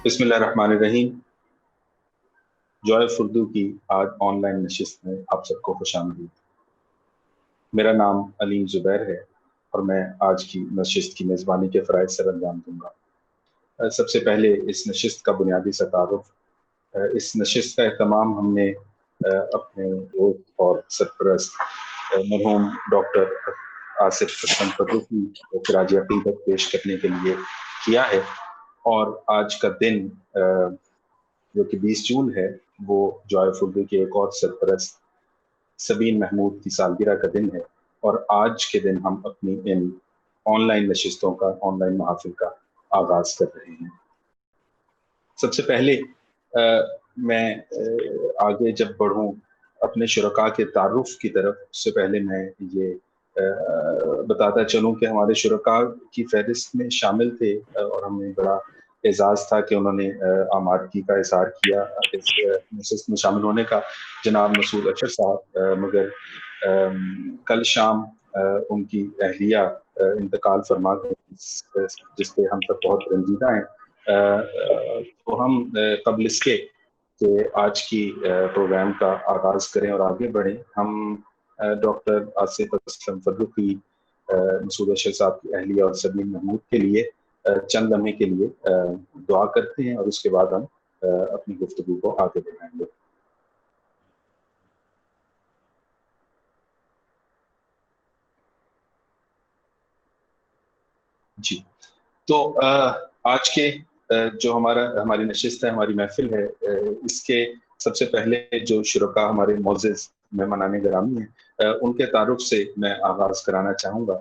بسم اللہ الرحمن الرحیم۔ جوائف اردو کی آج آن لائن نشست میں آپ سب کو خوش آمدید۔ میرا نام علیم زبیر ہے اور میں آج کی نشست کی میزبانی کے فرائض سر انجام دوں گا۔ سب سے پہلے اس نشست کا بنیادی سا تعارف۔ اس نشست کا اہتمام ہم نے اپنے دوست اور سرپرست مرحوم ڈاکٹر آصف اسلم فروخی کو خراج عقیدت پیش کرنے کے لیے کیا ہے، اور آج کا دن جو کہ 20 جون ہے وہ جوائف اردو کے ایک اور سرپرست سبین محمود کی سالگرہ کا دن ہے، اور آج کے دن ہم اپنی ان آن لائن نشستوں کا، آن لائن محافل کا آغاز کر رہے ہیں۔ سب سے پہلے میں آگے جب بڑھوں اپنے شرکاء کے تعارف کی طرف، اس سے پہلے میں یہ بتاتا چلوں کہ ہمارے شرکاء کی فہرست میں شامل تھے، اور ہمیں بڑا اعزاز تھا کہ انہوں نے آمادگی کا اظہار کیا اس نشست میں شامل ہونے کا، جناب مسعود اشر صاحب، مگر کل شام ان کی اہلیہ انتقال فرما گئی، جس پہ ہم سب بہت رنجیدہ ہیں۔ تو ہم قبل اس کے کہ آج کی پروگرام کا آغاز کریں اور آگے بڑھیں، ہم ڈاکٹر آصف اسلم فروخی، مسعود اشر صاحب کی اہلیہ اور سبین محمود کے لیے چند لمحے کے لیے دعا کرتے ہیں، اور اس کے بعد ہم اپنی گفتگو کو آگے بڑھائیں گے۔ جی، تو آج کے جو ہماری نشست ہے، ہماری محفل ہے، اس کے سب سے پہلے جو شرکاء ہمارے معزز مہمانان گرامی ہیں، ان کے تعارف سے میں آغاز کرانا چاہوں گا۔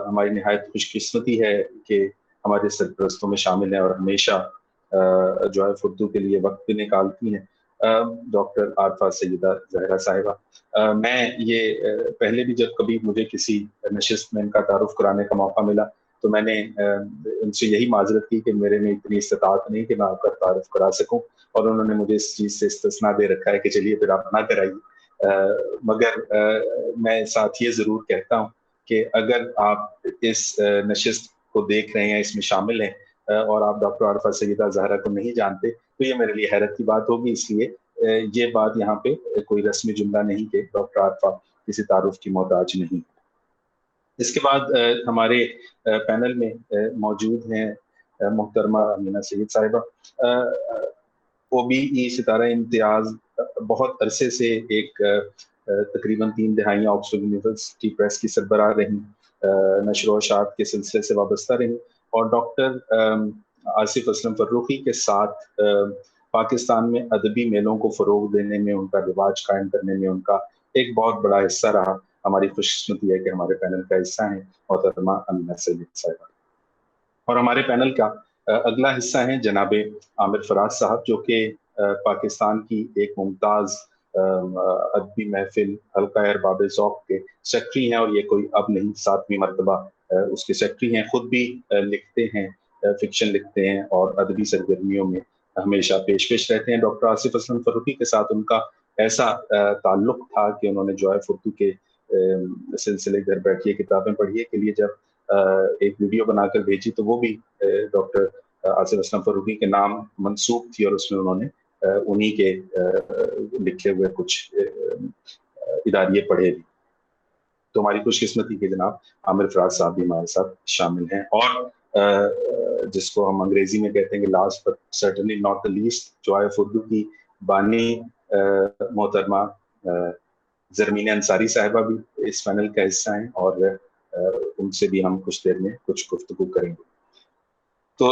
ہماری نہایت خوش قسمتی ہے کہ ہمارے سرپرستوں میں شامل ہیں اور ہمیشہ جوائف اردو کے لیے وقت بھی نکالتی ہیں، ڈاکٹر عارفہ سیدہ زہرا صاحبہ۔ میں یہ پہلے بھی جب کبھی مجھے کسی نشست میں ان کا تعارف کرانے کا موقع ملا تو میں نے ان سے یہی معذرت کی کہ میرے میں اتنی استطاعت نہیں کہ میں آپ کا تعارف کرا سکوں، اور انہوں نے مجھے اس چیز سے استثناء دے رکھا ہے کہ چلیے پھر آپ نہ کرائیے۔ مگر میں ساتھ یہ ضرور کہتا ہوں کہ اگر آپ اس نشست کو دیکھ رہے ہیں، اس میں شامل ہیں، اور آپ ڈاکٹر عارفہ سیدہ زہرا کو نہیں جانتے تو یہ میرے لیے حیرت کی بات ہوگی، اس لیے یہ بات یہاں پہ کوئی رسمی جملہ نہیں کہ ڈاکٹر عارفہ کسی تعارف کی محتاج نہیں۔ اس کے بعد ہمارے پینل میں موجود ہیں محترمہ امینہ سید صاحبہ، OBE ستارہ امتیاز، بہت عرصے سے ایک تقریباً 3 دہائیاں آکسفورڈ یونیورسٹی پریس کی سربراہ رہیں، نشر و اشاعت کے سلسلے سے وابستہ رہیں، اور ڈاکٹر آصف اسلم فروخی کے ساتھ پاکستان میں ادبی میلوں کو فروغ دینے میں، ان کا رواج قائم کرنے میں ان کا ایک بہت بڑا حصہ رہا۔ ہماری خوش قسمتی ہے کہ ہمارے پینل کا حصہ ہیں محترمہ امینہ سید صاحبہ، اور ہمارے پینل کا اگلا حصہ ہیں جناب عامر فراز صاحب، جو کہ پاکستان کی ایک ممتاز ادبی محفل حلقہ ارباب ذوق کے سیکرٹری ہیں، اور یہ کوئی اب نہیں 7ویں مرتبہ اس کے سیکرٹری ہیں۔ خود بھی لکھتے ہیں، فکشن لکھتے ہیں، اور ادبی سرگرمیوں میں ہمیشہ پیش رہتے ہیں۔ ڈاکٹر آصف اسلم فروخی کے ساتھ ان کا ایسا تعلق تھا کہ انہوں نے جوائف اردو کے سلسلے گھر بیٹھیے کتابیں پڑھیے کے لیے جب ایک ویڈیو بنا کر بھیجی تو وہ بھی ڈاکٹر آصف اسلم فروخی کے نام منسوب تھی، اور اس میں انہوں نے انہی کے لکھے ہوئے کچھ اداریے پڑھے بھی۔ تو ہماری خوش قسمتی کے جناب عامر فراز صاحب بھی ہمارے ساتھ شامل ہیں، اور جس کو ہم انگریزی میں کہتے ہیں کہ last but certainly not the least, جوائف اردو کی بانی محترمہ زرمین انصاری صاحبہ بھی اس پینل کا حصہ ہیں، اور ان سے بھی ہم کچھ دیر میں کچھ گفتگو کریں گے۔ تو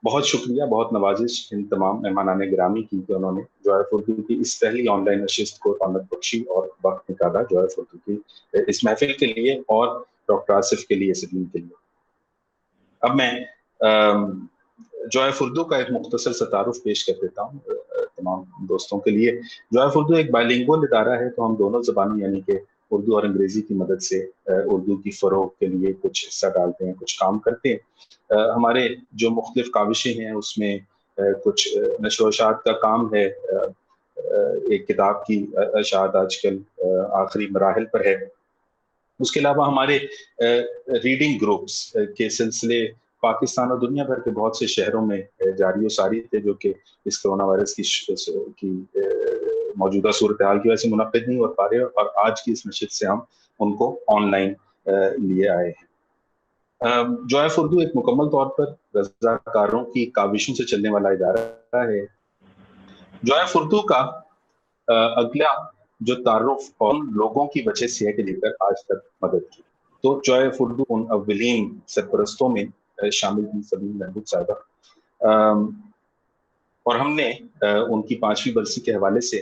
بہت شکریہ، بہت نوازش ان تمام مہمانان گرامی کی کہ انہوں نے جوائف اردو کی اس پہلی آن لائن نشست کو رونق بخشی اور وقت نکالا جوائف اردو کی اس محفل کے لیے اور ڈاکٹر آصف کے لیے، سبین کے لیے۔ اب میں جوائف اردو کا ایک مختصر سا تعارف پیش کر دیتا ہوں تمام دوستوں کے لیے۔ جوائف اردو ایک بائی لنگوئل ادارہ ہے، تو ہم دونوں زبانوں یعنی کہ اردو اور انگریزی کی مدد سے اردو کی فروغ کے لیے کچھ حصہ ڈالتے ہیں، کچھ کام کرتے ہیں۔ ہمارے جو مختلف کاوشیں ہیں اس میں کچھ نشر و اشاعت کا کام ہے، ایک کتاب کی اشاعت آج کل آخری مراحل پر ہے۔ اس کے علاوہ ہمارے ریڈنگ گروپس کے سلسلے پاکستان اور دنیا بھر کے بہت سے شہروں میں جاری و ساری تھے جو کہ اس کرونا وائرس کی موجودہ صورتحال کی وجہ سے منعقد نہیں ہو پا رہے، اور آج کی اس نشست سے ہم ان کو آن لائن لیے آئے ہیں۔ جوائے آف اردو ایک مکمل طور پر رضاکاروں کی کاوشوں سے چلنے والا ادارہ ہے۔ جوائے آف اردو کا اگلا جو تعارف ان لوگوں کی وجہ سے ہے کہ لے کر آج تک مدد کی، تو جوائے آف اردو ان اولین سرپرستوں میں شامل تھی سبین محمود صاحبہ، اور ہم نے ان کی 5ویں برسی کے حوالے سے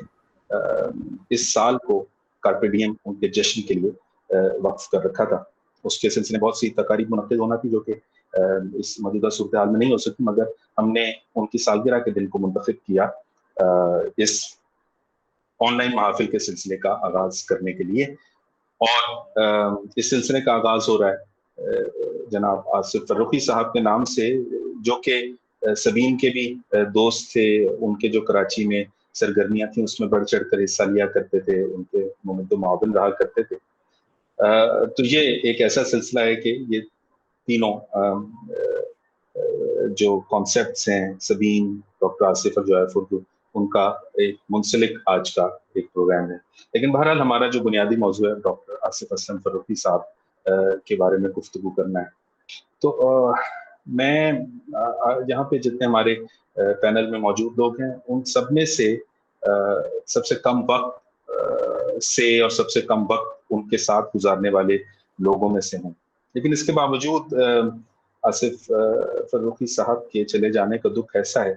اس سال کو کارپے ڈیم ان کے جشن کے لیے وقف کر رکھا تھا۔ اس کے سلسلے بہت سی تقاریب منعقد ہونا تھی جو کہ اس موجودہ صورتحال میں نہیں ہو سکتی، مگر ہم نے ان کی سالگرہ کے دن کو منتخب کیا اس آن لائن محافل کے سلسلے کا آغاز کرنے کے لیے، اور اس سلسلے کا آغاز ہو رہا ہے جناب آصف فرخی صاحب کے نام سے، جو کہ سبین کے بھی دوست تھے، ان کے جو کراچی میں سرگرمیاں تھیں اس میں بڑھ چڑھ کر حصہ لیا کرتے تھے، ان کے ممد و معاون رہا کرتے تھے۔ تو یہ ایک ایسا سلسلہ ہے کہ یہ تینوں جو کانسیپٹس ہیں، سبین، ڈاکٹر آصف اور جوائے آف اردو، ان کا ایک منسلک آج کا ایک پروگرام ہے۔ لیکن بہرحال ہمارا جو بنیادی موضوع ہے ڈاکٹر آصف اسلم فرخی صاحب کے بارے میں گفتگو کرنا ہے۔ تو میں یہاں پہ جتنے ہمارے پینل میں موجود لوگ ہیں ان سب میں سے سب سے کم وقت سے اور سب سے کم وقت ان کے ساتھ گزارنے والے لوگوں میں سے ہوں، لیکن اس کے باوجود آصف فرخی صاحب کے چلے جانے کا دکھ ایسا ہے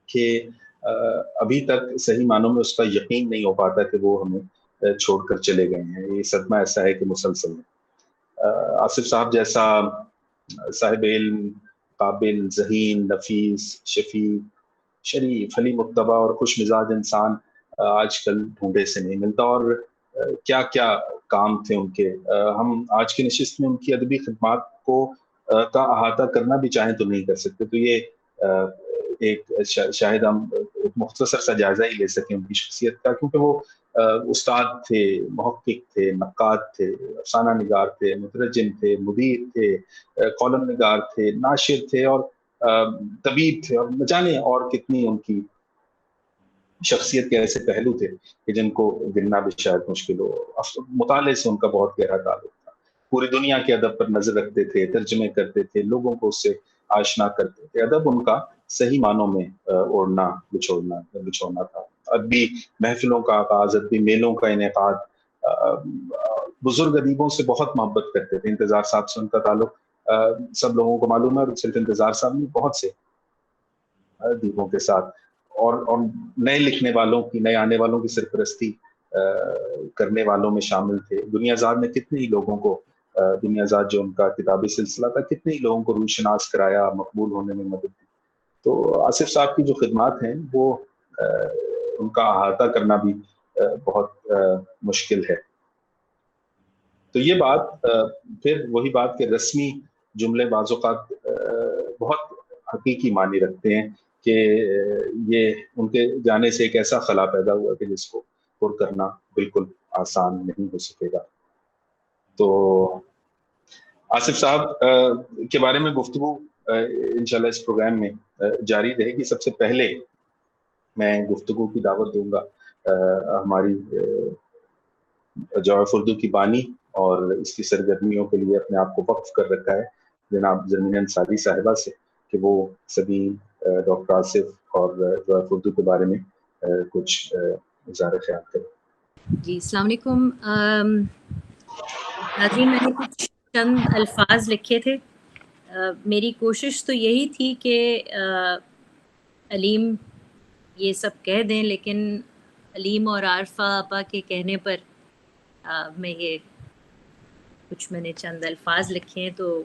کہ ابھی تک صحیح معنوں میں اس کا یقین نہیں ہو پاتا کہ وہ ہمیں چھوڑ کر چلے گئے ہیں۔ یہ صدمہ ایسا ہے کہ مسلسل ہے۔ آصف صاحب جیسا صاحب علم، قابل، ذہین، نفیس، شفیق، شریف، حلیم متبع اور خوش مزاج انسان آج کل ڈھونڈے سے نہیں ملتا، اور کیا کیا کام تھے ان کے۔ ہم آج کی نشست میں ان کی ادبی خدمات کو کا احاطہ کرنا بھی چاہیں تو نہیں کر سکتے، تو یہ ایک شاید ہم ایک مختصر سا جائزہ ہی لے سکیں ان کی شخصیت کا، کیونکہ وہ استاد تھے، محقق تھے، نقاد تھے، افسانہ نگار تھے، مترجم تھے، مدیر تھے، کالم نگار تھے، ناشر تھے، اور طبیب تھے، اور نہ جانے اور کتنی ان کی شخصیت کے ایسے پہلو تھے کہ جن کو گننا بھی شاید مشکل ہو۔ مطالعے سے ان کا بہت گہرا تعلق تھا، پوری دنیا کے ادب پر نظر رکھتے تھے، ترجمے کرتے تھے، لوگوں کو اس سے آشنا کرتے تھے۔ ادب ان کا صحیح معنوں میں اوڑھنا بچھوڑنا تھا۔ ادبی محفلوں کا آغاز، ادبی میلوں کا انعقاد، بزرگ ادیبوں سے بہت محبت کرتے تھے۔ انتظار صاحب سے ان کا تعلق سب لوگوں کو معلوم ہے، اور صرف انتظار صاحب نے بہت سے ادیبوں کے ساتھ اور نئے لکھنے والوں کی، نئے آنے والوں کی سرپرستی کرنے والوں میں شامل تھے۔ دنیا زاد نے کتنے ہی لوگوں کو، دنیا زاد جو ان کا کتابی سلسلہ تھا، کتنے ہی لوگوں کو روح شناس کرایا، مقبول ہونے میں مدد دی۔ تو آصف صاحب کی جو خدمات ہیں وہ ان کا احاطہ کرنا بھی بہت مشکل ہے۔ تو یہ بات پھر وہی بات کہ رسمی جملے بعض اوقات بہت حقیقی معنی رکھتے ہیں کہ یہ ان کے جانے سے ایک ایسا خلا پیدا ہوا کہ جس کو پر کرنا بالکل آسان نہیں ہو سکے گا۔ تو آصف صاحب کے بارے میں گفتگو انشاءاللہ اس پروگرام میں جاری رہے گی۔ سب سے پہلے میں گفتگو کی دعوت دوں گا ہماری جوائے آف اردو کی بانی اور اس کی سرگرمیوں کے لیے اپنے آپ کو وقف کر رکھا ہے جناب زرمین انصاری صاحبہ سے، کہ وہ سبھی ڈاکٹر آصف اور جوائے آف اردو کے بارے میں کچھ اظہار خیال کریں۔ جی السلام علیکم ناظرین، میں نے کچھ چند الفاظ لکھے تھے۔ میری کوشش تو یہی تھی کہ علیم یہ سب کہہ دیں، لیکن علیم اور عارفہ آپا کے کہنے پر میں نے چند الفاظ لکھے ہیں، تو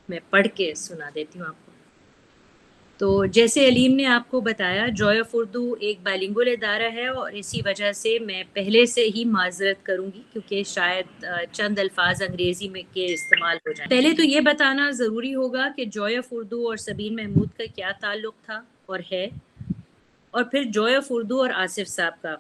میں پڑھ کے سنا دیتی ہوں آپ کو۔ تو جیسے علیم نے آپ کو بتایا، جوائے آف اردو ایک بائلنگول ادارہ ہے، اور اسی وجہ سے میں پہلے سے ہی معذرت کروں گی کیونکہ شاید چند الفاظ انگریزی میں کے استعمال ہو جائیں۔ پہلے تو یہ بتانا ضروری ہوگا کہ جوائے آف اردو اور سبین محمود کا کیا تعلق تھا اور ہے، اور پھر جوائے آف اردو اور آصف صاحب کا۔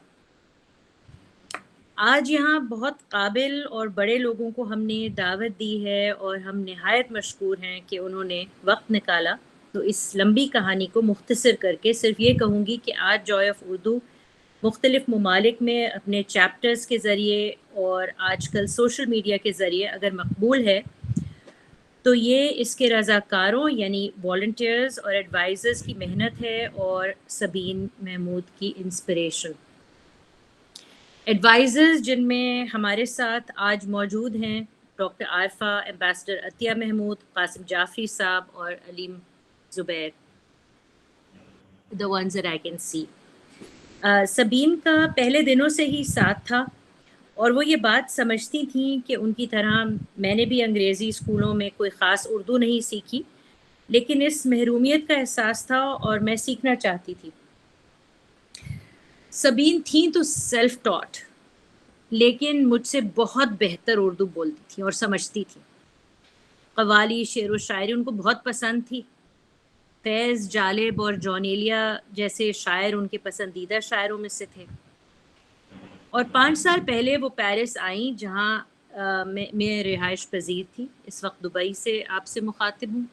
آج یہاں بہت قابل اور بڑے لوگوں کو ہم نے دعوت دی ہے اور ہم نہایت مشکور ہیں کہ انہوں نے وقت نکالا. تو اس لمبی کہانی کو مختصر کر کے صرف یہ کہوں گی کہ آج جوائے آف اردو مختلف ممالک میں اپنے چیپٹرز کے ذریعے اور آج کل سوشل میڈیا کے ذریعے اگر مقبول ہے تو یہ اس کے رضاکاروں یعنی والنٹیئرز اور ایڈوائزرز کی محنت ہے اور سبین محمود کی انسپریشن. ایڈوائزرز جن میں ہمارے ساتھ آج موجود ہیں ڈاکٹر عارفہ، ایمبیسڈر عطیہ محمود، قاسم جعفری صاحب اور علیم زبیر. The ones that I can see. سبین کا پہلے دنوں سے ہی ساتھ تھا اور وہ یہ بات سمجھتی تھیں کہ ان کی طرح میں نے بھی انگریزی اسکولوں میں کوئی خاص اردو نہیں سیکھی، لیکن اس محرومیت کا احساس تھا اور میں سیکھنا چاہتی تھی. سبین تھیں تو سیلف ٹاٹ، لیکن مجھ سے بہت بہتر اردو بولتی تھیں اور سمجھتی تھیں. قوالی، شعر و شاعری ان کو بہت پسند تھی. فیض، جالب اور جونیلیا جیسے شاعر ان کے پسندیدہ شاعروں میں سے تھے. اور 5 سال پہلے وہ پیرس آئیں جہاں میں رہائش پذیر تھی. اس وقت دبئی سے آپ سے مخاطب ہوں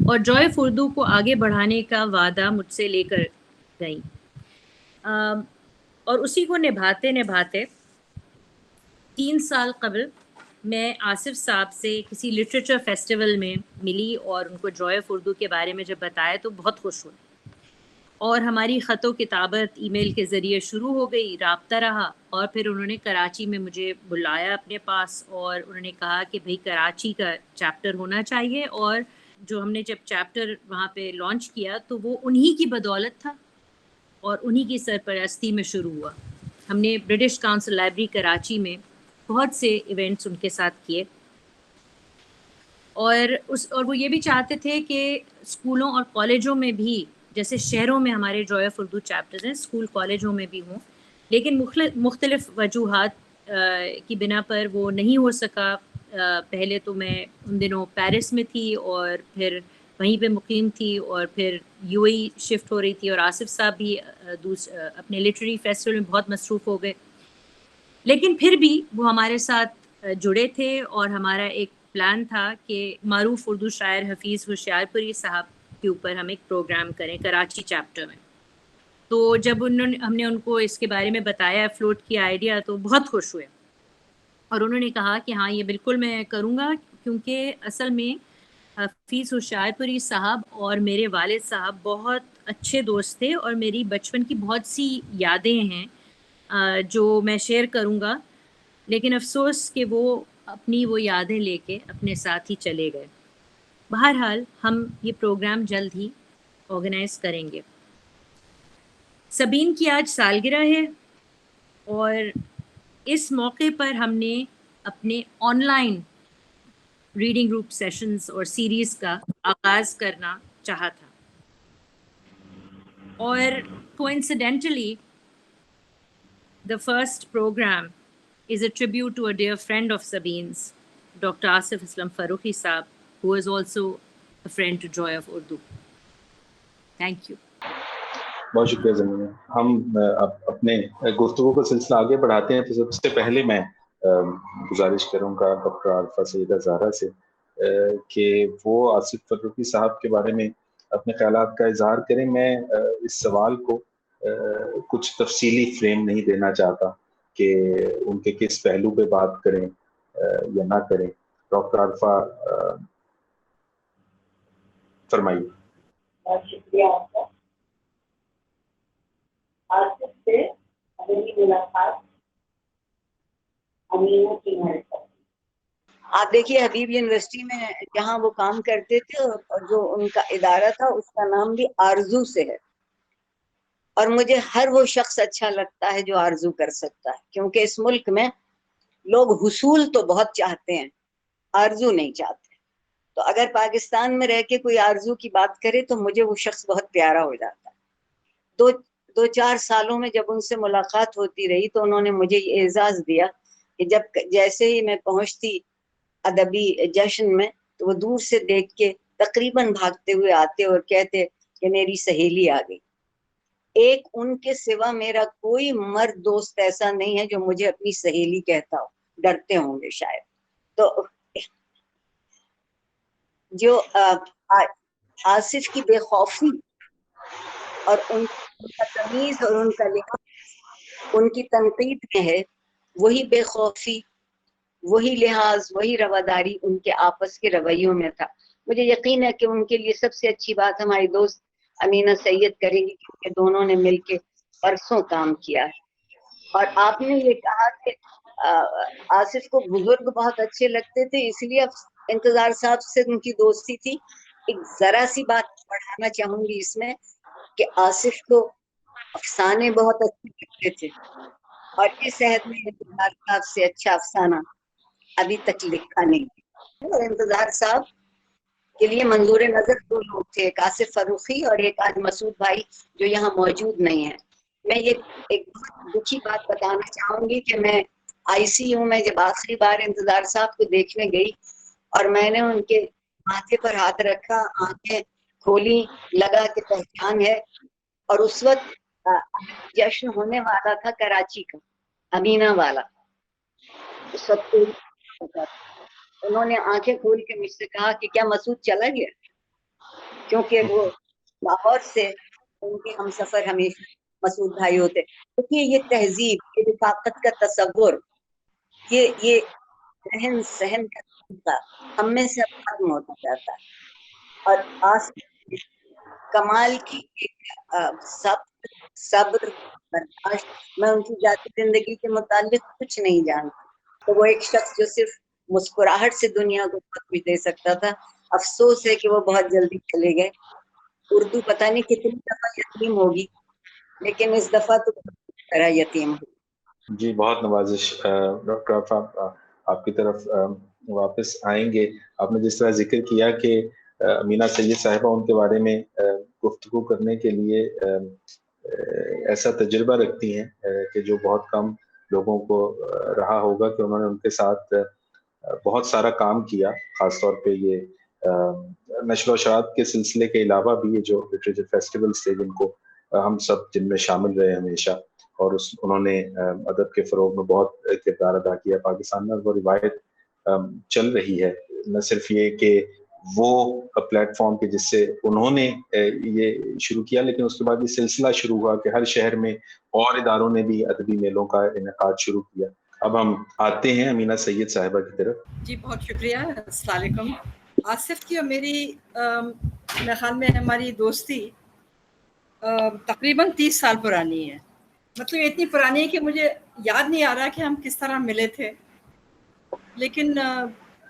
اور جوائے آف اردو کو آگے بڑھانے کا وعدہ مجھ سے لے کر گئیں. اور اسی کو نبھاتے نبھاتے 3 سال قبل میں آصف صاحب سے کسی لٹریچر فیسٹیول میں ملی اور ان کو جوائے آف اردو کے بارے میں جب بتایا تو بہت خوش ہوئے اور ہماری خط و کتابت ای میل کے ذریعے شروع ہو گئی، رابطہ رہا. اور پھر انہوں نے کراچی میں مجھے بلایا اپنے پاس اور انہوں نے کہا کہ بھئی کراچی کا چیپٹر ہونا چاہیے. اور جو ہم نے جب چیپٹر وہاں پہ لانچ کیا تو وہ انہی کی بدولت تھا اور انہی کی سرپرستی میں شروع ہوا. ہم نے برٹش کاؤنسل لائبریری کراچی میں بہت سے ایونٹس ان کے ساتھ کیے اور وہ یہ بھی چاہتے تھے کہ اسکولوں اور کالجوں میں بھی، جیسے شہروں میں ہمارے جوائے آف اردو چیپٹرز ہیں، اسکول کالجوں میں بھی ہوں، لیکن مختلف وجوہات کی بنا پر وہ نہیں ہو سکا. پہلے تو میں ان دنوں پیرس میں تھی اور پھر وہیں پہ مقیم تھی اور پھر یو اے ای شفٹ ہو رہی تھی اور آصف صاحب بھی اپنے لٹریری فیسٹیول میں بہت مصروف ہو گئے. لیکن پھر بھی وہ ہمارے ساتھ جڑے تھے اور ہمارا ایک پلان تھا کہ معروف اردو شاعر حفیظ ہوشیار پوری صاحب کے اوپر ہم ایک پروگرام کریں کراچی چیپٹر میں. تو جب ہم نے ان کو اس کے بارے میں بتایا، فلوٹ کیا آئیڈیا، تو بہت خوش ہوئے اور انہوں نے کہا کہ ہاں یہ بالکل میں کروں گا، کیونکہ اصل میں حفیظ ہوشیار پوری صاحب اور میرے والد صاحب بہت اچھے دوست تھے اور میری بچپن کی بہت سی یادیں ہیں جو میں شیئر کروں گا. لیکن افسوس کہ وہ اپنی وہ یادیں لے کے اپنے ساتھ ہی چلے گئے. بہرحال ہم یہ پروگرام جلد ہی آرگنائز کریں گے. سبین کی آج سالگرہ ہے اور اس موقع پر ہم نے اپنے on line reading group sessions اور سیریز کا آغاز کرنا چاہا تھا. اور کوئنسیڈنٹلی the first program is a tribute to a dear friend of Sabine's, Dr. Asif Islam Farooqi Saab, who is also a friend to Joy of Urdu. Thank you. بہت شکریہ زمین. ہم اپنے گفتگو کا سلسلہ آگے بڑھاتے ہیں تو سب سے پہلے میں گزارش کروں گا ڈاکٹر عارفہ سیدہ زہرا سے کہ وہ آصف فاروقی صاحب کے بارے میں اپنے خیالات کا اظہار کریں. میں اس سوال کو کچھ تفصیلی فریم نہیں دینا چاہتا کہ ان کے کس پہلو پہ بات کریں یا نہ کریں. ڈاکٹر عارفہ فرمائیے. بہت شکریہ آپ کا. آصف سے میری ملاقات امینہ کی مرکز. آپ دیکھیے حبیب یونیورسٹی میں جہاں وہ کام کرتے تھے اور جو ان کا ادارہ تھا اس کا نام بھی آرزو سے ہے. اور مجھے ہر وہ شخص اچھا لگتا ہے جو آرزو کر سکتا ہے، کیونکہ اس ملک میں لوگ حصول تو بہت چاہتے ہیں، آرزو نہیں چاہتے. تو اگر پاکستان میں رہ کے کوئی آرزو کی بات کرے تو مجھے وہ شخص بہت پیارا ہو جاتا ہے. 2-4 سالوں میں جب ان سے ملاقات ہوتی رہی تو انہوں نے مجھے یہ اعزاز دیا کہ جب جیسے ہی میں پہنچتی ادبی جشن میں تو وہ دور سے دیکھ کے تقریباً بھاگتے ہوئے آتے اور کہتے کہ میری سہیلی آ گئی. ایک ان کے سوا میرا کوئی مرد دوست ایسا نہیں ہے جو مجھے اپنی سہیلی کہتا ہو، ڈرتے ہوں گے شاید. تو جو آصف کی بے خوفی اور ان کا تمیز اور ان کا لحاظ ان کی تنقید میں ہے، وہی بے خوفی، وہی لحاظ، وہی رواداری ان کے آپس کے رویوں میں تھا. مجھے یقین ہے کہ ان کے لیے سب سے اچھی بات ہماری دوست امینہ سید کرے گی، کیونکہ دونوں نے مل کے برسوں کام کیا ہے. اور آپ نے یہ کہا کہ آصف کو بزرگ بہت اچھے لگتے تھے، اس لیے انتظار صاحب سے ان کی دوستی تھی. ایک ذرا سی بات پڑھانا چاہوں گی اس میں کہ آصف کو افسانے بہت اچھے لگتے تھے، اور اس عہد میں انتظار صاحب سے اچھا افسانہ ابھی تک لکھا نہیں. اور انتظار صاحب کے لیے منظور نظر دو لوگ تھے، ایک آصف فروخی اور ایک آج مسعود بھائی جو یہاں موجود نہیں ہے. میں یہ ایک بہت دکھی بات بتانا چاہوں گی کہ میں ICU میں جب آخری بار انتظار صاحب کو دیکھنے گئی اور میں نے ان کے ماتھے پر ہاتھ رکھا، آنکھیں کھولی، لگا کہ پہچان ہے. اور اس وقت جشن ہونے والا تھا کراچی کا، امینہ والا. اس وقت انہوں نے آنکھیں کھول کے مجھ سے کہا کہ کیا مسعود چلا گیا، کیونکہ وہ لاہور سے ان کے ہم سفر ہمیشہ مسعود بھائی ہوتے. کیونکہ یہ تہذیب، یہ رفاقت کا تصور، یہ رہن سہن کا طریقہ ہم میں سے اب ختم ہوتا جاتا ہے. اور آصف کمال کی ایک صبر، برداشت. میں ان کی ذاتی زندگی کے متعلق کچھ نہیں جانتی، تو وہ ایک شخص جو صرف مسکراہٹ سے دنیا کو بہت کچھ دے سکتا تھا. افسوس ہے کہ وہ بہت جلدی چلے گئے. اردو پتہ نہیں کتنی دفعہ یتیم ہوگی، لیکن اس دفعہ تو طرح یتیم ہوگی. جی بہت نوازش. ڈاکٹر عفاف آپ کی طرف واپس آئیں گے. آپ نے جس طرح ذکر کیا کہ امینہ سید صاحبہ ان کے بارے میں گفتگو کرنے کے لیے ایسا تجربہ رکھتی ہیں کہ جو بہت کم لوگوں کو رہا ہوگا، کہ انہوں نے ان کے ساتھ بہت سارا کام کیا. خاص طور پہ یہ نشر و اشاعت کے سلسلے کے علاوہ بھی یہ جو لٹریچر فیسٹیولز تھے جن کو ہم سب جن میں شامل رہے ہمیشہ، اور انہوں نے ادب کے فروغ میں بہت کردار ادا کیا. پاکستان میں وہ روایت چل رہی ہے، نہ صرف یہ کہ وہ پلیٹ فارم کے جس سے انہوں نے یہ شروع کیا، لیکن اس کے بعد یہ سلسلہ شروع ہوا کہ ہر شہر میں اور اداروں نے بھی ادبی میلوں کا انعقاد شروع کیا. اب ہم آتے ہیں امینہ سید صاحبہ کی طرف. جی بہت شکریہ. السلام علیکم. آصف کی اور میری میرے خیال میں ہماری دوستی تقریباً 30 سال پرانی ہے. مطلب اتنی پرانی ہے کہ مجھے یاد نہیں آ رہا کہ ہم کس طرح ملے تھے، لیکن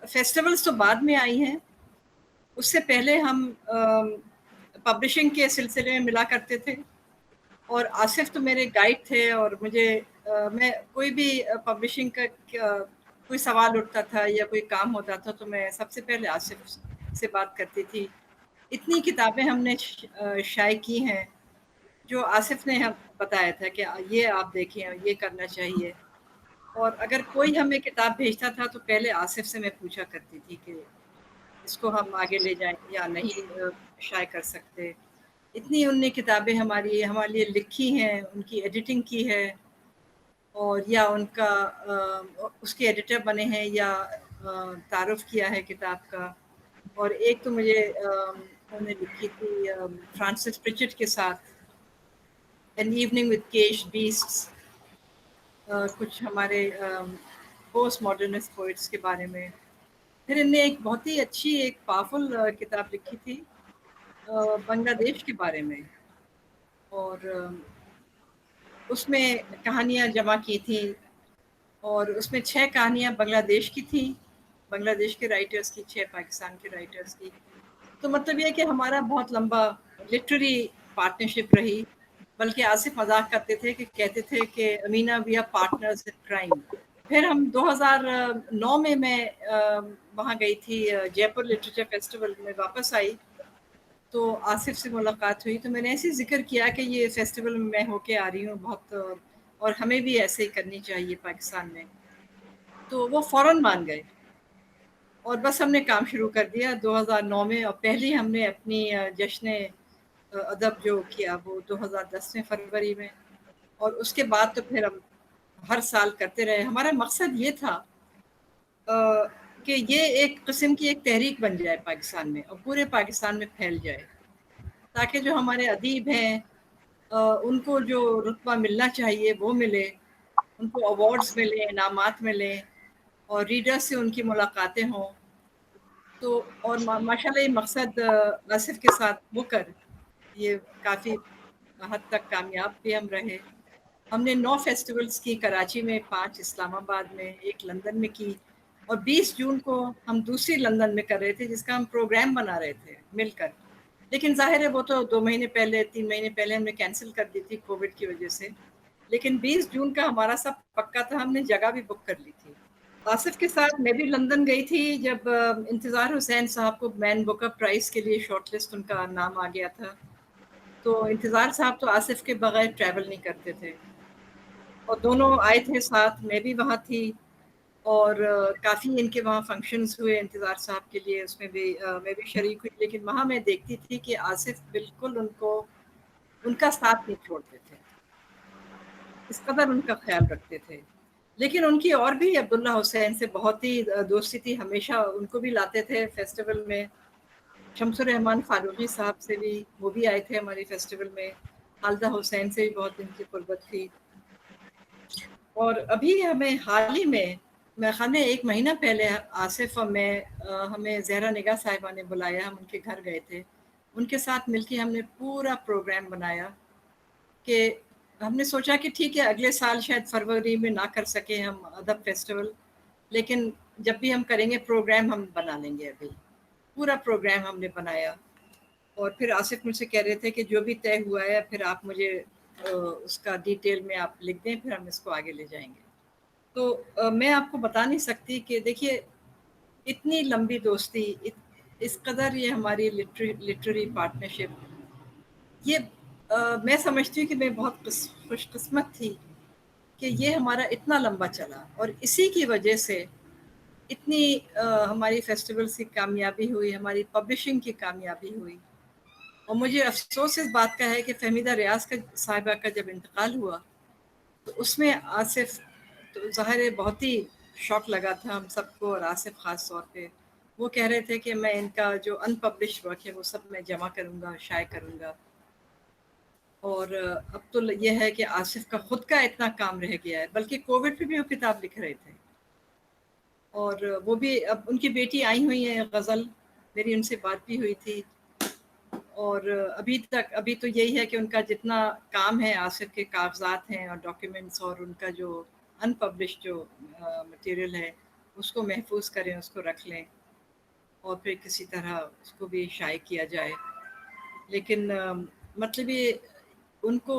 فیسٹیولز تو بعد میں آئی ہیں. اس سے پہلے ہم پبلشنگ کے سلسلے میں ملا کرتے تھے، اور آصف تو میرے گائیڈ تھے، اور مجھے میں کوئی بھی پبلشنگ کا کوئی سوال اٹھتا تھا یا کوئی کام ہوتا تھا تو میں سب سے پہلے آصف سے بات کرتی تھی. اتنی کتابیں ہم نے شائع کی ہیں جو آصف نے بتایا تھا کہ یہ آپ دیکھیں، یہ کرنا چاہیے. اور اگر کوئی ہمیں کتاب بھیجتا تھا تو پہلے آصف سے میں پوچھا کرتی تھی کہ اس کو ہم آگے لے جائیں یا نہیں شائع کر سکتے. اتنی ان نے کتابیں ہمارے لیے لکھی ہیں، ان کی ایڈیٹنگ کی ہے، اور یا ان کا اس کے ایڈیٹر بنے ہیں یا تعارف کیا ہے کتاب کا. اور ایک تو مجھے انہوں نے لکھی تھی فرانسس پریچٹ کے ساتھ an evening with cash beasts, کچھ ہمارے پوسٹ ماڈرنسٹ پوئٹس کے بارے میں. پھر ان نے ایک بہت ہی اچھی ایک پاورفل کتاب لکھی تھی بنگلہ دیش کے بارے میں، اور اس میں کہانیاں جمع کی تھیں، اور اس میں 6 کہانیاں بنگلہ دیش کی تھیں، بنگلہ دیش کے رائٹرز کی، 6 پاکستان کے رائٹرز کی. تو مطلب یہ کہ ہمارا بہت لمبا لٹریری پارٹنرشپ رہی. بلکہ آصف مذاق کرتے تھے کہ کہتے تھے کہ Amina we are partners in crime. پھر ہم 2009 میں وہاں گئی تھی جے پور لٹریچر فیسٹیول میں، واپس آئی تو آصف سے ملاقات ہوئی. تو میں نے ایسے ذکر کیا کہ یہ فیسٹیول میں ہو کے آ رہی ہوں بہت، اور ہمیں بھی ایسے ہی کرنی چاہیے پاکستان میں. تو وہ فوراً مان گئے اور بس ہم نے کام شروع کر دیا 2009 میں. اور پہلی ہم نے اپنی جشن ادب جو کیا وہ 2010 میں فروری میں، اور اس کے بعد تو پھر ہم ہر سال کرتے رہے. ہمارا مقصد یہ تھا کہ یہ ایک قسم کی ایک تحریک بن جائے پاکستان میں اور پورے پاکستان میں پھیل جائے، تاکہ جو ہمارے ادیب ہیں ان کو جو رتبہ ملنا چاہیے وہ ملے، ان کو ایوارڈز ملیں، انعامات ملیں، اور ریڈر سے ان کی ملاقاتیں ہوں. تو اور ماشاءاللہ یہ مقصد آصف کے ساتھ ہو کر یہ کافی حد تک کامیاب بھی ہم رہے. ہم نے 9 فیسٹیولز کی، کراچی میں 5، اسلام آباد میں 1، لندن میں کی، اور 20 جون کو ہم دوسری لندن میں کر رہے تھے جس کا ہم پروگرام بنا رہے تھے مل کر. لیکن ظاہر ہے وہ تو 2 مہینے پہلے 3 مہینے پہلے ہم نے کینسل کر دی تھی کووڈ کی وجہ سے. لیکن 20 جون کا ہمارا سب پکا تھا، ہم نے جگہ بھی بک کر لی تھی. آصف کے ساتھ میں بھی لندن گئی تھی جب انتظار حسین صاحب کو مین بکر پرائز کے لیے شارٹ لسٹ ان کا نام آ گیا تھا. تو انتظار صاحب تو آصف کے بغیر ٹریول نہیں کرتے تھے، اور دونوں آئے تھے ساتھ، میں بھی وہاں تھی، اور کافی ان کے وہاں فنکشنز ہوئے انتظار صاحب کے لیے، اس میں بھی میں بھی شریک ہوئی. لیکن وہاں میں دیکھتی تھی کہ آصف بالکل ان کا ساتھ نہیں چھوڑتے تھے، اس قدر ان کا خیال رکھتے تھے. لیکن ان کی اور بھی عبداللہ حسین سے بہت ہی دوستی تھی، ہمیشہ ان کو بھی لاتے تھے فیسٹیول میں. شمس الرحمان فاروقی صاحب سے بھی، وہ بھی آئے تھے ہمارے فیسٹیول میں. خالدہ حسین سے بھی بہت ان کی قربت تھی. اور ابھی ہمیں حال ہی میں خانے 1 مہینہ پہلے آصف اور میں ہمیں زہرا نگاہ صاحبہ نے بلایا، ہم ان کے گھر گئے تھے. ان کے ساتھ مل کے ہم نے پورا پروگرام بنایا کہ ہم نے سوچا کہ ٹھیک ہے اگلے سال شاید فروری میں نہ کر سکیں ہم ادب فیسٹیول، لیکن جب بھی ہم کریں گے پروگرام ہم بنا لیں گے. ابھی پورا پروگرام ہم نے بنایا، اور پھر آصف مجھ سے کہہ رہے تھے کہ جو بھی طے ہوا ہے پھر آپ مجھے اس کا ڈیٹیل میں آپ لکھ دیں، پھر ہم اس کو آگے لے جائیں گے. تو میں آپ کو بتا نہیں سکتی کہ دیکھیے اتنی لمبی دوستی، اس قدر یہ ہماری لٹریری پارٹنرشپ، یہ میں سمجھتی ہوں کہ میں بہت خوش قسمت تھی کہ یہ ہمارا اتنا لمبا چلا، اور اسی کی وجہ سے اتنی ہماری فیسٹیولز کی کامیابی ہوئی، ہماری پبلشنگ کی کامیابی ہوئی. اور مجھے افسوس اس بات کا ہے کہ فہمیدہ ریاض صاحبہ کا جب انتقال ہوا تو اس میں آصف تو ظاہر ہے بہت ہی شوق لگا تھا ہم سب کو، اور آصف خاص طور پہ. وہ کہہ رہے تھے کہ میں ان کا جو ان پبلشڈ ورک ہے وہ سب میں جمع کروں گا، شائع کروں گا. اور اب تو یہ ہے کہ آصف کا خود کا اتنا کام رہ گیا ہے، بلکہ کووڈ پہ بھی وہ کتاب لکھ رہے تھے. اور وہ بھی اب ان کی بیٹی آئی ہوئی ہیں غزل، میری ان سے بات بھی ہوئی تھی. اور ابھی تو یہی ہے کہ ان کا جتنا کام ہے، آصف کے کاغذات ہیں اور ڈاکیومنٹس، اور ان کا جو ان پبلشڈ جو مٹیریل ہے اس کو محفوظ کریں، اس کو رکھ لیں، اور پھر کسی طرح اس کو بھی شائع کیا جائے. لیکن مطلب یہ ان کو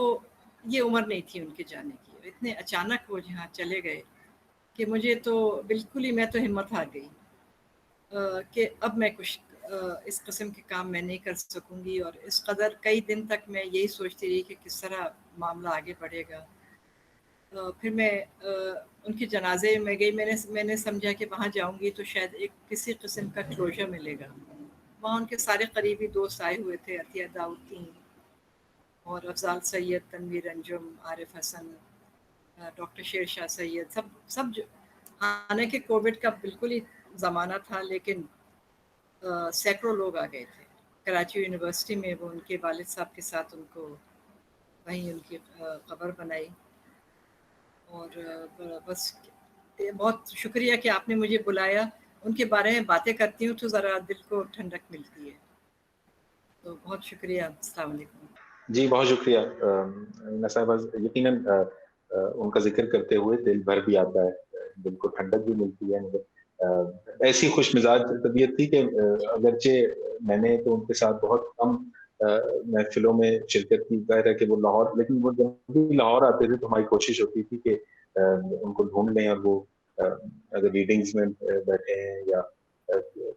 یہ عمر نہیں تھی ان کے جانے کی، اتنے اچانک وہ جہاں چلے گئے کہ مجھے تو بالکل ہی، میں تو ہمت ہار گئی کہ اب میں کچھ اس قسم کے کام میں نہیں کر سکوں گی. اور اس قدر کئی دن تک میں یہی سوچتی رہی کہ کس طرح معاملہ آگے بڑھے گا. پھر میں ان کے جنازے میں گئی، میں نے سمجھا کہ وہاں جاؤں گی تو شاید ایک کسی قسم کا کلوجر ملے گا. وہاں ان کے سارے قریبی دوست آئے ہوئے تھے، عطیہ داؤد تھیں، اور افضال سید، تنویر انجم، عارف حسن، ڈاکٹر شیر شاہ سید، سب حالانکہ کووڈ کا بالکل ہی زمانہ تھا، لیکن سینکڑوں لوگ آ گئے تھے. کراچی یونیورسٹی میں وہ ان کے والد صاحب کے ساتھ ان کو وہیں ان کی قبر بنائی. اور بس بہت شکریہ کہ آپ نے مجھے بلایا. ان کے بارے میں باتیں کرتی ہوں تو ذرا دل کو ٹھنڈک ملتی ہے. تو بہت شکریہ. السلام علیکم. جی بہت شکریہ صاحبہ. یقیناً ان کا ذکر کرتے ہوئے دل بھر بھی آتا ہے، دل کو ٹھنڈک بھی ملتی ہے. ایسی خوش مزاج طبیعت تھی کہ اگرچہ میں نے تو ان کے ساتھ بہت کم محفلوں میں شرکت کی، ظاہر ہے کہ وہ لاہور، لیکن وہ جب بھی لاہور آتے تھے تو ہماری کوشش ہوتی تھی کہ ان کو ڈھونڈ لیں، اور وہ اگر ریڈنگز میں بیٹھے ہیں یا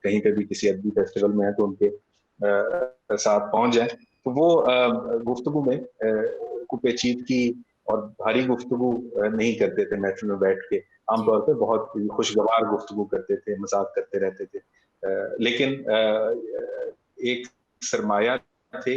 کہیں پہ بھی کسی ادبی فیسٹیول میں ہیں تو ان کے ساتھ پہنچ جائیں. تو وہ گفتگو میں کوئی پیچیدگی اور بھاری گفتگو نہیں کرتے تھے محفل میں بیٹھ کے. عام طور پہ بہت خوشگوار گفتگو کرتے تھے، مذاق کرتے رہتے تھے. لیکن ایک سرمایہ تھے